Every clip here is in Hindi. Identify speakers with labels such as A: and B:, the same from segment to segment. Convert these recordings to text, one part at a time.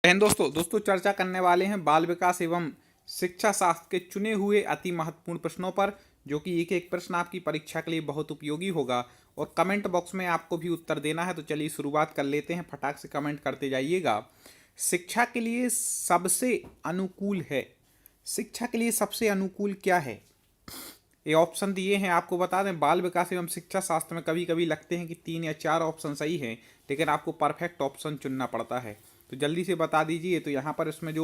A: बहन दोस्तों चर्चा करने वाले हैं बाल विकास एवं शिक्षा शास्त्र के चुने हुए अति महत्वपूर्ण प्रश्नों पर, जो कि एक एक प्रश्न आपकी परीक्षा के लिए बहुत उपयोगी होगा और कमेंट बॉक्स में आपको भी उत्तर देना है। तो चलिए शुरुआत कर लेते हैं, फटाक से कमेंट करते जाइएगा। शिक्षा के लिए सबसे अनुकूल है, शिक्षा के लिए सबसे अनुकूल क्या है? ये ऑप्शन दिए हैं, आपको बता दें बाल विकास एवं शिक्षा शास्त्र में कभी कभी लगते हैं कि 3 या 4 ऑप्शन सही हैं, लेकिन आपको परफेक्ट ऑप्शन चुनना पड़ता है। तो जल्दी से बता दीजिए। तो यहाँ पर इसमें जो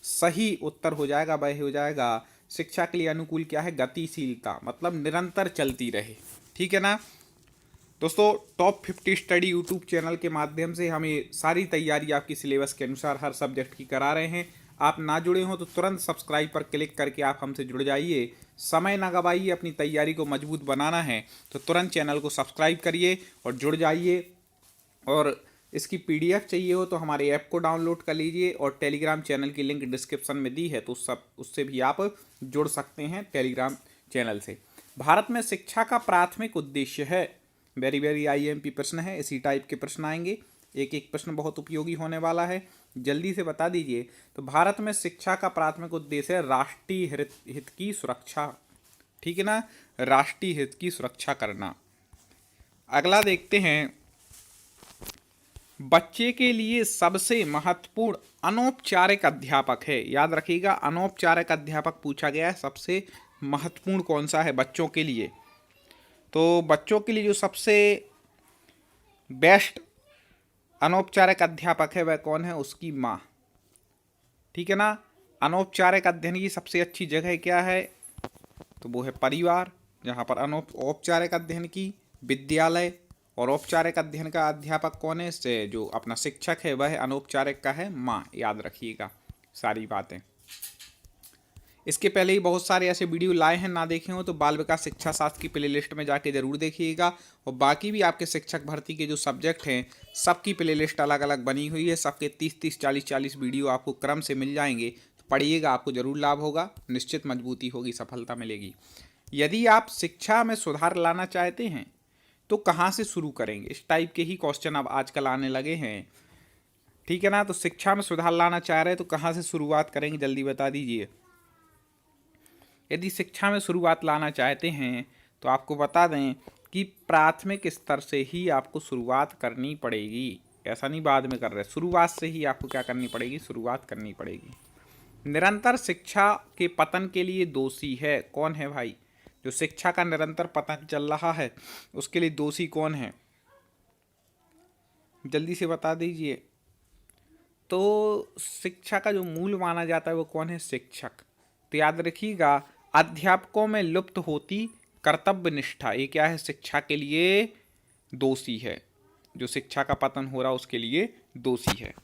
A: सही उत्तर हो जाएगा वह हो जाएगा, शिक्षा के लिए अनुकूल क्या है? गतिशीलता, मतलब निरंतर चलती रहे। ठीक है ना दोस्तों? टॉप 50 स्टडी यूट्यूब चैनल के माध्यम से हम ये सारी तैयारी आपकी सिलेबस के अनुसार हर सब्जेक्ट की करा रहे हैं। आप ना जुड़े हो तो तुरंत सब्सक्राइब पर क्लिक करके आप हमसे जुड़ जाइए। समय ना गवाइए, अपनी तैयारी को मजबूत बनाना है तो तुरंत चैनल को सब्सक्राइब करिए और जुड़ जाइए। और इसकी पीडीएफ चाहिए हो तो हमारे ऐप को डाउनलोड कर लीजिए और टेलीग्राम चैनल की लिंक डिस्क्रिप्शन में दी है, तो उससे भी आप जुड़ सकते हैं टेलीग्राम चैनल से। भारत में शिक्षा का प्राथमिक उद्देश्य है, वेरी वेरी आईएमपी प्रश्न है, इसी टाइप के प्रश्न आएंगे। एक एक प्रश्न बहुत उपयोगी होने वाला है, जल्दी से बता दीजिए। तो भारत में शिक्षा का प्राथमिक उद्देश्य है राष्ट्रीय हित की सुरक्षा। ठीक है ना, राष्ट्रीय हित की सुरक्षा करना। अगला देखते हैं, बच्चे के लिए सबसे महत्वपूर्ण अनौपचारिक अध्यापक है। याद रखिएगा, अनौपचारिक अध्यापक पूछा गया है, सबसे महत्वपूर्ण कौन सा है बच्चों के लिए? तो बच्चों के लिए जो सबसे बेस्ट अनौपचारिक अध्यापक है वह कौन है? उसकी माँ। ठीक है ना, अनौपचारिक अध्ययन की सबसे अच्छी जगह क्या है? तो वो है परिवार, जहाँ पर औपचारिक अध्ययन की विद्यालय। और औपचारिक अध्ययन का अध्यापक कौन है? से जो अपना शिक्षक है वह अनौपचारिक का है माँ। याद रखिएगा सारी बातें। इसके पहले ही बहुत सारे ऐसे वीडियो लाए हैं, ना देखे हो तो बाल विकास शिक्षा शास्त्र की प्लेलिस्ट में जाके जरूर देखिएगा। और बाकी भी आपके शिक्षक भर्ती के जो सब्जेक्ट हैं सबकी प्लेलिस्ट अलग अलग बनी हुई है, सबके 30-30, 40-40 वीडियो आपको क्रम से मिल जाएंगे। तो पढ़िएगा, आपको जरूर लाभ होगा, निश्चित मजबूती होगी, सफलता मिलेगी। यदि आप शिक्षा में सुधार लाना चाहते हैं तो कहाँ से शुरू करेंगे? इस टाइप के ही क्वेश्चन अब आजकल आने लगे हैं। ठीक है ना, तो शिक्षा में सुधार लाना चाह रहे हैं तो कहाँ से शुरुआत करेंगे, जल्दी बता दीजिए। यदि शिक्षा में शुरुआत लाना चाहते हैं तो आपको बता दें कि प्राथमिक स्तर से ही आपको शुरुआत करनी पड़ेगी। ऐसा नहीं बाद में कर रहे, शुरुआत से ही आपको क्या करनी पड़ेगी? शुरुआत करनी पड़ेगी। निरंतर शिक्षा के पतन के लिए दोषी है कौन है भाई? जो शिक्षा का निरंतर पतन चल रहा है उसके लिए दोषी कौन है? जल्दी से बता दीजिए। तो शिक्षा का जो मूल माना जाता है वो कौन है? शिक्षक। तो याद रखिएगा, अध्यापकों में लुप्त होती कर्तव्य निष्ठा, ये क्या है? शिक्षा के लिए दोषी है। जो शिक्षा का पतन हो रहा उसके लिए दोषी है।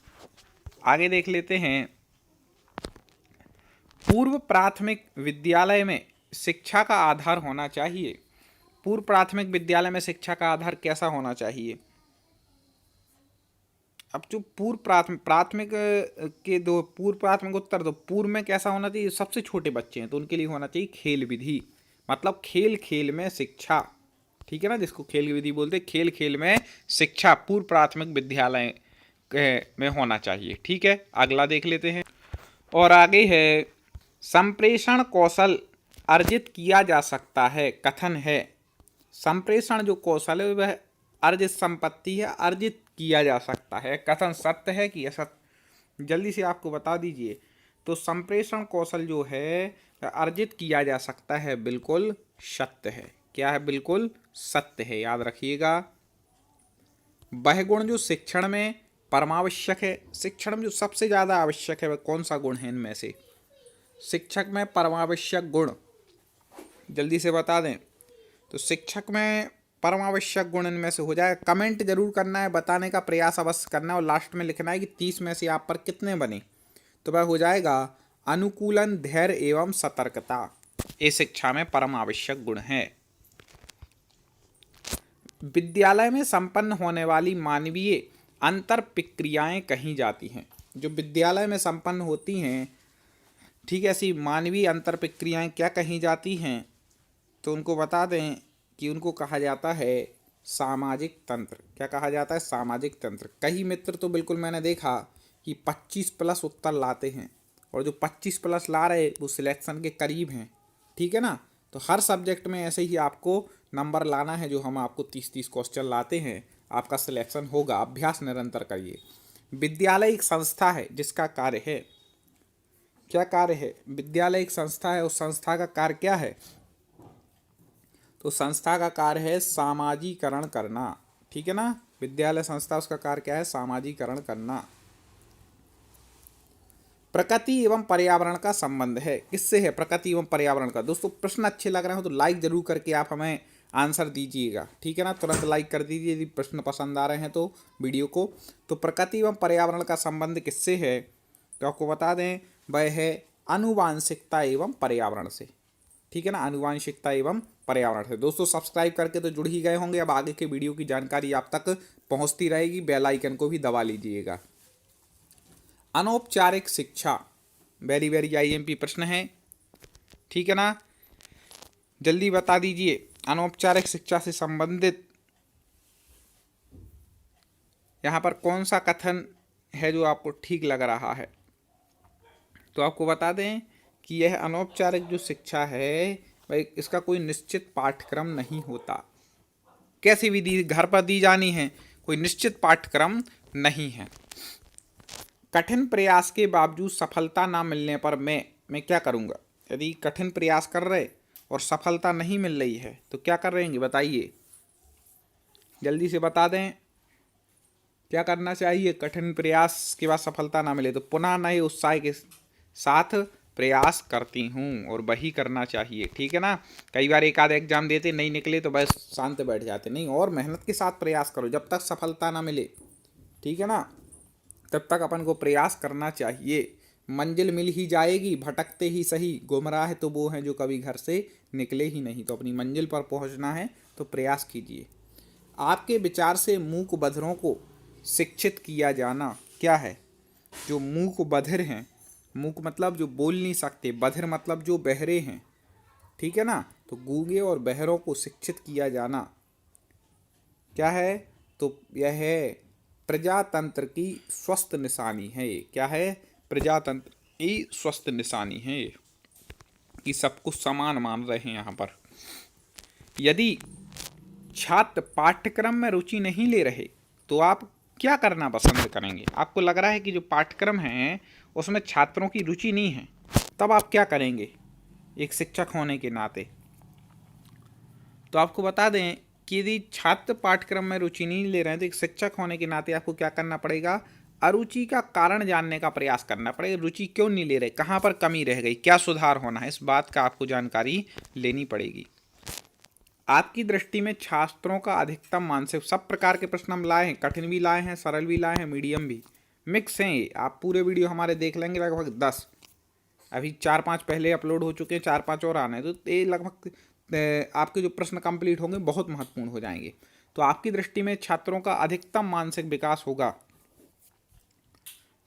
A: आगे देख लेते हैं, पूर्व प्राथमिक विद्यालय में शिक्षा का आधार होना चाहिए। पूर्व प्राथमिक विद्यालय में शिक्षा का आधार कैसा होना चाहिए? अब जो पूर्व प्राथमिक के दो पूर्व प्राथमिक उत्तर, तो पूर्व में कैसा होना चाहिए? सबसे छोटे बच्चे हैं तो उनके लिए होना चाहिए खेल विधि, मतलब खेल खेल में शिक्षा। ठीक है ना, जिसको खेल विधि बोलते हैं, खेल खेल में शिक्षा पूर्व प्राथमिक विद्यालय में होना चाहिए। ठीक है, अगला देख लेते हैं। और आगे है, संप्रेषण कौशल अर्जित किया जा सकता है। कथन है, संप्रेषण जो कौशल है वह अर्जित संपत्ति है, अर्जित किया जा सकता है। कथन सत्य है कि असत्य? जल्दी से आपको बता दीजिए। तो संप्रेषण कौशल जो है अर्जित किया जा सकता है, बिल्कुल सत्य है। क्या है? बिल्कुल सत्य है, याद रखिएगा। वह गुण जो शिक्षण में परमावश्यक है, शिक्षण में जो सबसे ज़्यादा आवश्यक है वह कौन सा गुण है इनमें से? शिक्षक में परमावश्यक गुण जल्दी से बता दें। तो शिक्षक में परमावश्यक गुण इनमें से हो जाए। कमेंट जरूर करना है, बताने का प्रयास अवश्य करना है और लास्ट में लिखना है कि 30 में से आप पर कितने बने। तो वह हो जाएगा अनुकूलन, धैर्य एवं सतर्कता। ये शिक्षा में परम आवश्यक गुण है। विद्यालय में संपन्न होने वाली मानवीय अंतर प्रक्रियाएं कही जाती हैं। जो विद्यालय में संपन्न होती हैं, ठीक है, ऐसी मानवीय अंतर प्रक्रियाएं क्या कही जाती हैं? तो उनको बता दें कि उनको कहा जाता है सामाजिक तंत्र। क्या कहा जाता है? सामाजिक तंत्र। कई मित्र तो बिल्कुल मैंने देखा कि 25 प्लस उत्तर लाते हैं, और जो 25 प्लस ला रहे वो सिलेक्शन के करीब हैं, ठीक है ना। तो हर सब्जेक्ट में ऐसे ही आपको नंबर लाना है, जो हम आपको 30-30 क्वेश्चन लाते हैं, आपका सिलेक्शन होगा। अभ्यास निरंतर करिए। विद्यालय एक संस्था है जिसका कार्य है, क्या कार्य है? विद्यालय एक संस्था है, उस संस्था का कार्य क्या है? तो संस्था का कार्य है सामाजिकरण करना, ठीक है ना। विद्यालय संस्था, उसका कार्य क्या है? सामाजिकरण करना। प्रकृति एवं पर्यावरण का संबंध है, किससे है? प्रकृति एवं पर्यावरण का। दोस्तों प्रश्न अच्छे लग रहे हो तो लाइक जरूर करके आप हमें आंसर दीजिएगा, ठीक है ना। तुरंत लाइक कर दीजिए यदि प्रश्न पसंद आ रहे हैं तो वीडियो को। तो प्रकृति एवं पर्यावरण का संबंध किससे है? तो आपको बता दें, वह है आनुवांशिकता एवं पर्यावरण से, ठीक है ना। आनुवांशिकता एवं पर्यावरण से। दोस्तों सब्सक्राइब करके तो जुड़ ही गए होंगे, अब आगे के वीडियो की जानकारी आप तक पहुंचती रहेगी। बेल आइकन को भी दबा लीजिएगा। अनौपचारिक शिक्षा, वेरी वेरी आईएमपी प्रश्न है, ठीक है ना। जल्दी बता दीजिए, अनौपचारिक शिक्षा से संबंधित यहाँ पर कौन सा कथन है जो आपको ठीक लग रहा है? तो आपको बता दें कि यह अनौपचारिक जो शिक्षा है भाई, इसका कोई निश्चित पाठ्यक्रम नहीं होता। कैसी भी दी, घर पर दी जानी है, कोई निश्चित पाठ्यक्रम नहीं है। कठिन प्रयास के बावजूद सफलता ना मिलने पर मैं क्या करूँगा? यदि कठिन प्रयास कर रहे और सफलता नहीं मिल रही है तो क्या कर रहेंगे? बताइए, जल्दी से बता दें, क्या करना चाहिए? कठिन प्रयास के बाद सफलता ना मिले तो पुनः नए उत्साह के साथ प्रयास करती हूँ, और वही करना चाहिए, ठीक है ना। कई बार एक आध एग्जाम देते नहीं निकले तो बस शांत बैठ जाते, नहीं, और मेहनत के साथ प्रयास करो जब तक सफलता ना मिले, ठीक है ना। तब तक अपन को प्रयास करना चाहिए। मंजिल मिल ही जाएगी, भटकते ही सही, गुमराह तो वो हैं जो कभी घर से निकले ही नहीं। तो अपनी मंजिल पर पहुंचना है तो प्रयास कीजिए। आपके विचार से मूक बधिरों को शिक्षित किया जाना क्या है? जो मूक बधिर हैं, मूक मतलब जो बोल नहीं सकते, बधिर मतलब जो बहरे हैं, ठीक है ना। तो गूंगे और बहरों को शिक्षित किया जाना क्या है? तो यह है प्रजातंत्र की स्वस्थ निशानी है। क्या है? प्रजातंत्र की स्वस्थ निशानी है कि सब कुछ समान मान रहे हैं यहाँ पर। यदि छात्र पाठ्यक्रम में रुचि नहीं ले रहे तो आप क्या करना पसंद करेंगे? आपको लग रहा है कि जो पाठ्यक्रम है उसमें छात्रों की रुचि नहीं है, तब आप क्या करेंगे एक शिक्षक होने के नाते? तो आपको बता दें कि यदि छात्र पाठ्यक्रम में रुचि नहीं ले रहे हैं तो एक शिक्षक होने के नाते आपको क्या करना पड़ेगा? अरुचि का कारण जानने का प्रयास करना पड़ेगा। रुचि क्यों नहीं ले रहे, कहाँ पर कमी रह गई, क्या सुधार होना है, इस बात का आपको जानकारी लेनी पड़ेगी। आपकी दृष्टि में छात्रों का अधिकतम मानसिक, सब प्रकार के प्रश्न हम लाए हैं, कठिन भी लाए हैं, सरल भी लाए हैं, मीडियम भी, मिक्स हैं ये। आप पूरे वीडियो हमारे देख लेंगे, लगभग 10, अभी 4-5 पहले अपलोड हो चुके हैं, 4-5 और आने, तो ये लगभग आपके जो प्रश्न कंप्लीट होंगे बहुत महत्वपूर्ण हो जाएंगे। तो आपकी दृष्टि में छात्रों का अधिकतम मानसिक विकास होगा,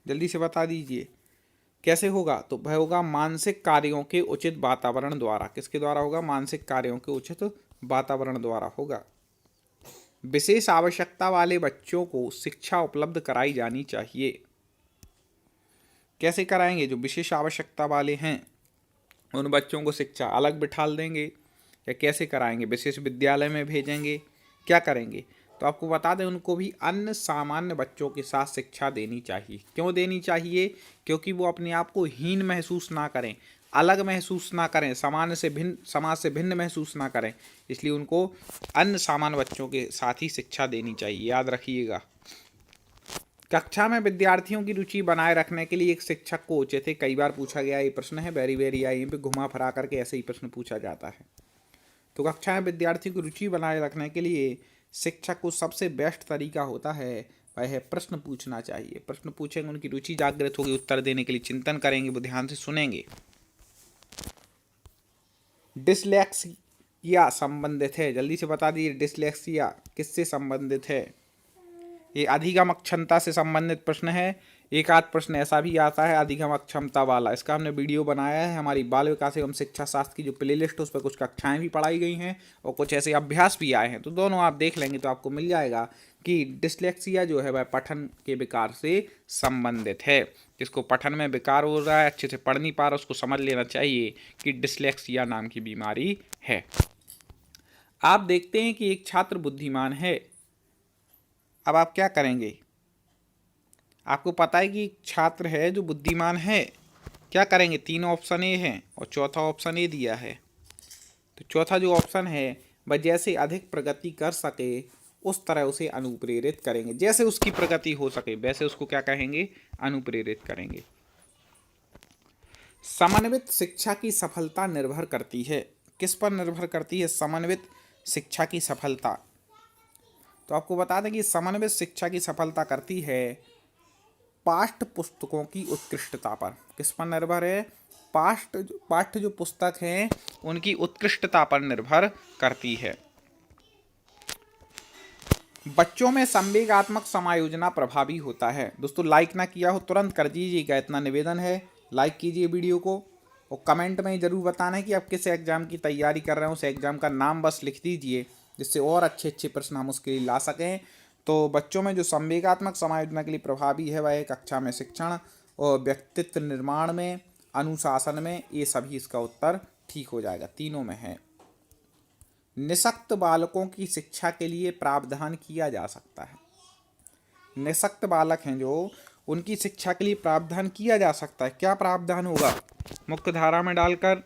A: जल्दी से बता दीजिए कैसे होगा? तो वह होगा मानसिक कार्यों के उचित वातावरण द्वारा। किसके द्वारा होगा? मानसिक कार्यों के उचित वातावरण द्वारा होगा। विशेष आवश्यकता वाले बच्चों को शिक्षा उपलब्ध कराई जानी चाहिए। कैसे कराएंगे? जो विशेष आवश्यकता वाले हैं उन बच्चों को शिक्षा अलग बिठाल देंगे, या कैसे कराएंगे? विशेष विद्यालय में भेजेंगे, क्या करेंगे? तो आपको बता दें उनको भी अन्य सामान्य बच्चों के साथ शिक्षा देनी चाहिए। क्यों देनी चाहिए? क्योंकि वो अपने आप को हीन महसूस ना करें, अलग महसूस ना करें, समाज से भिन्न महसूस ना करें, इसलिए उनको अन्य सामान्य बच्चों के साथ ही शिक्षा देनी चाहिए, याद रखिएगा। कक्षा में विद्यार्थियों की रुचि बनाए रखने के लिए एक शिक्षक को उचित है। कई बार पूछा गया ये प्रश्न है, वेरी वेरी आई पे घुमा फिरा करके ऐसे ही प्रश्न पूछा जाता है। तो कक्षा में विद्यार्थियों की रुचि बनाए रखने के लिए शिक्षक को सबसे बेस्ट तरीका होता है वह है प्रश्न पूछना चाहिए। प्रश्न पूछेंगे, उनकी रुचि जागृत होगी, उत्तर देने के लिए चिंतन करेंगे, वो ध्यान से सुनेंगे। डिसलेक्सिया संबंधित है, जल्दी से बता दीजिए डिसलेक्सिया किससे संबंधित है? ये अधिगम क्षमता से संबंधित प्रश्न है। एक आध प्रश्न ऐसा भी आता है अधिगम क्षमता वाला, इसका हमने वीडियो बनाया है। हमारी बाल विकास एवं शिक्षा शास्त्र की जो प्लेलिस्ट है उस पर कुछ कक्षाएं भी पढ़ाई गई हैं और कुछ ऐसे अभ्यास भी आए हैं, तो दोनों आप देख लेंगे तो आपको मिल जाएगा कि डिसलेक्सिया जो है वह पठन के विकार से संबंधित है। जिसको पठन में विकार हो रहा है, अच्छे से पढ़ नहीं पा रहा, उसको समझ लेना चाहिए कि डिसलेक्सिया नाम की बीमारी है। आप देखते हैं कि एक छात्र बुद्धिमान है। अब आप क्या करेंगे? आपको पता है कि एक छात्र है जो बुद्धिमान है, क्या करेंगे? 3 ऑप्शन ए हैं और चौथा ऑप्शन ए दिया है। तो चौथा जो ऑप्शन है वह जैसे अधिक प्रगति कर सके उस तरह उसे अनुप्रेरित करेंगे। जैसे उसकी प्रगति हो सके वैसे उसको क्या कहेंगे? अनुप्रेरित करेंगे। समन्वित शिक्षा की सफलता निर्भर करती है। किस पर निर्भर करती है समन्वित शिक्षा की सफलता? तो आपको बता दें कि समन्वित शिक्षा की सफलता करती है पाठ्य पुस्तकों की उत्कृष्टता पर। किस पर निर्भर है? पाठ्य जो पुस्तक हैं उनकी उत्कृष्टता पर निर्भर करती है। बच्चों में संवेगात्मक समायोजना प्रभावी होता है। दोस्तों लाइक ना किया हो तुरंत कर दीजिएगा, इतना निवेदन है। लाइक कीजिए वीडियो को और कमेंट में ज़रूर बताना है कि आप किस एग्ज़ाम की तैयारी कर रहे हो। उस एग्ज़ाम का नाम बस लिख दीजिए जिससे और अच्छे अच्छे प्रश्न हम उसके लिए ला सकें। तो बच्चों में जो संवेगात्मक समायोजना के लिए प्रभावी है वह है कक्षा में शिक्षण और व्यक्तित्व निर्माण में, अनुशासन में, ये सभी इसका उत्तर ठीक हो जाएगा, तीनों में है। निःशक्त बालकों की शिक्षा के लिए प्रावधान किया जा सकता है। निःशक्त बालक हैं जो, उनकी शिक्षा के लिए प्रावधान किया जा सकता है। क्या प्रावधान होगा? मुख्य धारा में डालकर,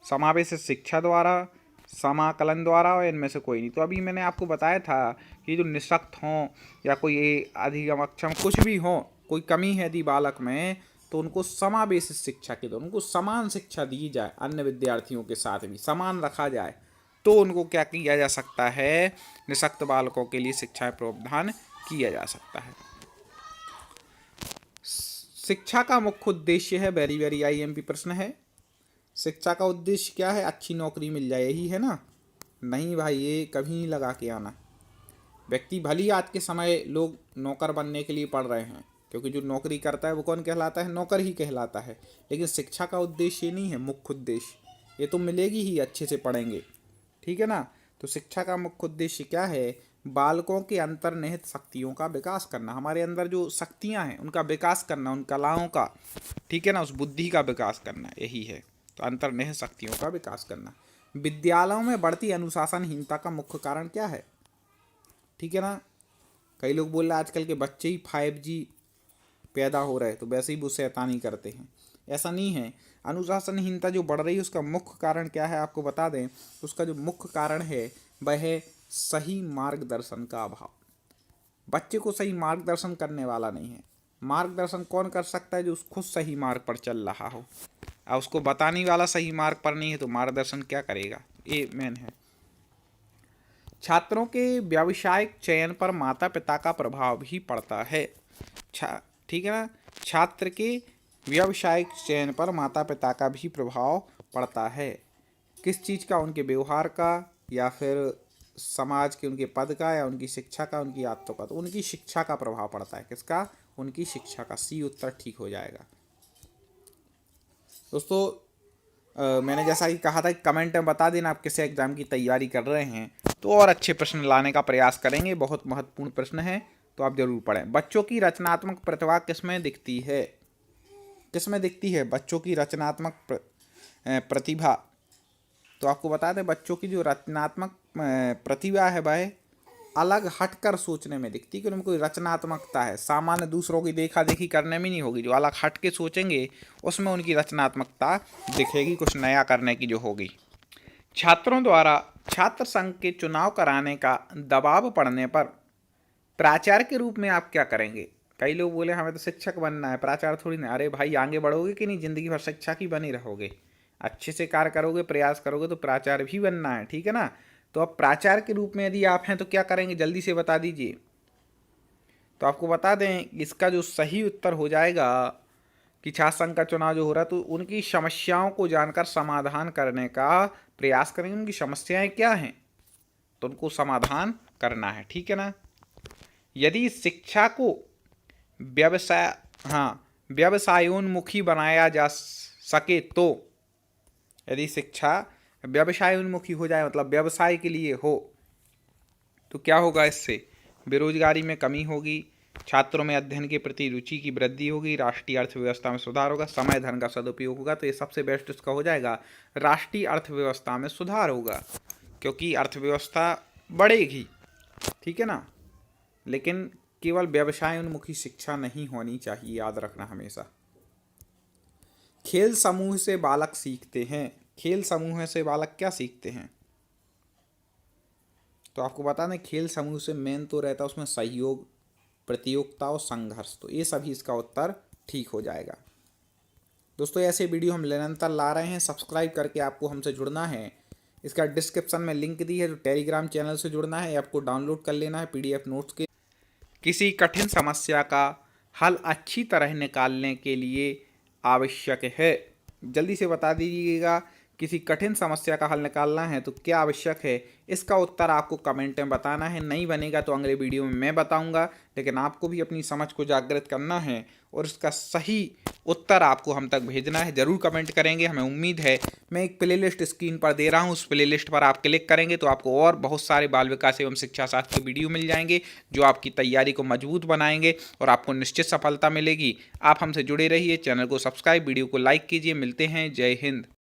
A: समावेश शिक्षा द्वारा, समाकलन द्वारा, और इनमें से कोई नहीं। तो अभी मैंने आपको बताया था कि जो निःशक्त हों या कोई अधिगम अक्षम कुछ भी हो, कोई कमी है यदि बालक में, तो उनको समावेश शिक्षा के द्वारा उनको समान शिक्षा दी जाए, अन्य विद्यार्थियों के साथ भी समान रखा जाए, तो उनको क्या किया जा सकता है? निःशक्त बालकों के लिए शिक्षा प्रावधान किया जा सकता है। शिक्षा का मुख्य उद्देश्य है, वेरी वेरी आईएमपी प्रश्न है, शिक्षा का उद्देश्य क्या है? अच्छी नौकरी मिल जाए, यही है ना? नहीं भाई, ये कभी नहीं लगा के आना। व्यक्ति भली आज के समय लोग नौकर बनने के लिए पढ़ रहे हैं, क्योंकि जो नौकरी करता है वो कौन कहलाता है? नौकर ही कहलाता है। लेकिन शिक्षा का उद्देश्य ये नहीं है मुख्य उद्देश्य, ये तो मिलेगी ही अच्छे से पढ़ेंगे, ठीक है ना? तो शिक्षा का मुख्य उद्देश्य क्या है? बालकों के अंतर्निहित शक्तियों का विकास करना, हमारे अंदर जो शक्तियां हैं उनका विकास करना, उन कलाओं का, ठीक है ना, उस बुद्धि का विकास करना, यही है। तो अंतर्निहित शक्तियों का विकास करना। विद्यालयों में बढ़ती अनुशासनहीनता का मुख्य कारण क्या है? ठीक है ना? कई लोग बोल रहे हैं आजकल के बच्चे ही 5G पैदा हो रहे हैं तो वैसे ही वो शैतानी करते हैं। ऐसा नहीं है। अनुशासनहीनता जो बढ़ रही है उसका मुख्य कारण क्या है आपको बता दें। उसका जो मुख्य कारण है वह है सही मार्गदर्शन का अभाव। बच्चे को सही मार्गदर्शन करने वाला नहीं है। मार्गदर्शन कौन कर सकता है? जो खुद सही मार्ग पर चल रहा हो। अब उसको बताने वाला सही मार्ग पर नहीं है तो मार्गदर्शन क्या करेगा? ये मेन है। छात्रों के व्यावसायिक चयन पर माता पिता का प्रभाव भी पड़ता है। ठीक है ना? छात्र के व्यावसायिक चयन पर माता पिता का भी प्रभाव पड़ता है। किस चीज़ का? उनके व्यवहार का, या फिर समाज के उनके पद का, या उनकी शिक्षा का, उनकी आदतों का। तो उनकी शिक्षा का प्रभाव पड़ता है। किसका? उनकी शिक्षा का। सी उत्तर ठीक हो जाएगा। दोस्तों मैंने जैसा कि कहा था कि कमेंट में बता देना आप किस एग्ज़ाम की तैयारी कर रहे हैं, तो और अच्छे प्रश्न लाने का प्रयास करेंगे। बहुत महत्वपूर्ण प्रश्न है तो आप जरूर पढ़ें। बच्चों की रचनात्मक प्रतिभा किसमें दिखती है? किसमें दिखती है बच्चों की रचनात्मक प्रतिभा? तो आपको बता दें बच्चों की जो रचनात्मक प्रतिभा है वह अलग हटकर सोचने में दिखती है कि उनमें कोई रचनात्मकता है। सामान्य दूसरों की देखा देखी करने में नहीं होगी, जो अलग हट के सोचेंगे उसमें उनकी रचनात्मकता दिखेगी, कुछ नया करने की जो होगी। छात्रों द्वारा छात्र संघ के चुनाव कराने का दबाव पड़ने पर प्राचार्य के रूप में आप क्या करेंगे? कई लोग बोले हमें तो शिक्षक बनना है, प्राचार्य थोड़ी ना। अरे भाई, आगे बढ़ोगे कि नहीं? जिंदगी भर शिक्षक ही बने रहोगे। अच्छे से कार्य करोगे, प्रयास करोगे तो प्राचार्य भी बनना है, ठीक है ना? तो अब प्राचार्य के रूप में यदि आप हैं तो क्या करेंगे? जल्दी से बता दीजिए। तो आपको बता दें इसका जो सही उत्तर हो जाएगा कि छात्र संघ का चुनाव जो हो रहा है तो उनकी समस्याओं को जानकर समाधान करने का प्रयास करेंगे। उनकी समस्याएं क्या हैं तो उनको समाधान करना है, ठीक है ना? यदि शिक्षा को व्यवसायोन्मुखी बनाया जा सके तो, यदि शिक्षा व्यवसायोन्मुखी हो जाए मतलब व्यवसाय के लिए हो, तो क्या होगा इससे? बेरोजगारी में कमी होगी, छात्रों में अध्ययन के प्रति रुचि की वृद्धि होगी, राष्ट्रीय अर्थव्यवस्था में सुधार होगा, समय धन का सदुपयोग होगा। तो ये सबसे बेस्ट इसका हो जाएगा, राष्ट्रीय अर्थव्यवस्था में सुधार होगा, क्योंकि अर्थव्यवस्था बढ़ेगी, ठीक है ना। लेकिन केवल व्यवसाय उन्मुखी शिक्षा नहीं होनी चाहिए, याद रखना हमेशा। खेल समूह से बालक सीखते हैं। खेल समूह से बालक क्या सीखते हैं? तो आपको बता दें, खेल समूह से मेन तो रहता है उसमें सहयोग, प्रतियोगिता और संघर्ष। तो ये सभी इसका उत्तर ठीक हो जाएगा। दोस्तों ऐसे वीडियो हम निरंतर ला रहे हैं, सब्सक्राइब करके आपको हमसे जुड़ना है। इसका डिस्क्रिप्शन में लिंक दी है, जो टेलीग्राम चैनल से जुड़ना है, आपको डाउनलोड कर लेना है PDF नोट्स के। किसी कठिन समस्या का हल अच्छी तरह निकालने के लिए आवश्यक है। जल्दी से बता दीजिएगा, किसी कठिन समस्या का हल निकालना है तो क्या आवश्यक है? इसका उत्तर आपको कमेंट में बताना है। नहीं बनेगा तो अगले वीडियो में मैं बताऊंगा, लेकिन आपको भी अपनी समझ को जागृत करना है और इसका सही उत्तर आपको हम तक भेजना है। ज़रूर कमेंट करेंगे, हमें उम्मीद है। मैं एक प्लेलिस्ट स्क्रीन पर दे रहा हूँ, उस प्लेलिस्ट पर आप क्लिक करेंगे तो आपको और बहुत सारे बाल विकास एवं शिक्षा शास्त्र के वीडियो मिल जाएंगे, जो आपकी तैयारी को मजबूत बनाएंगे और आपको निश्चित सफलता मिलेगी। आप हमसे जुड़े रहिए, चैनल को सब्सक्राइब, वीडियो को लाइक कीजिए। मिलते हैं, जय हिंद।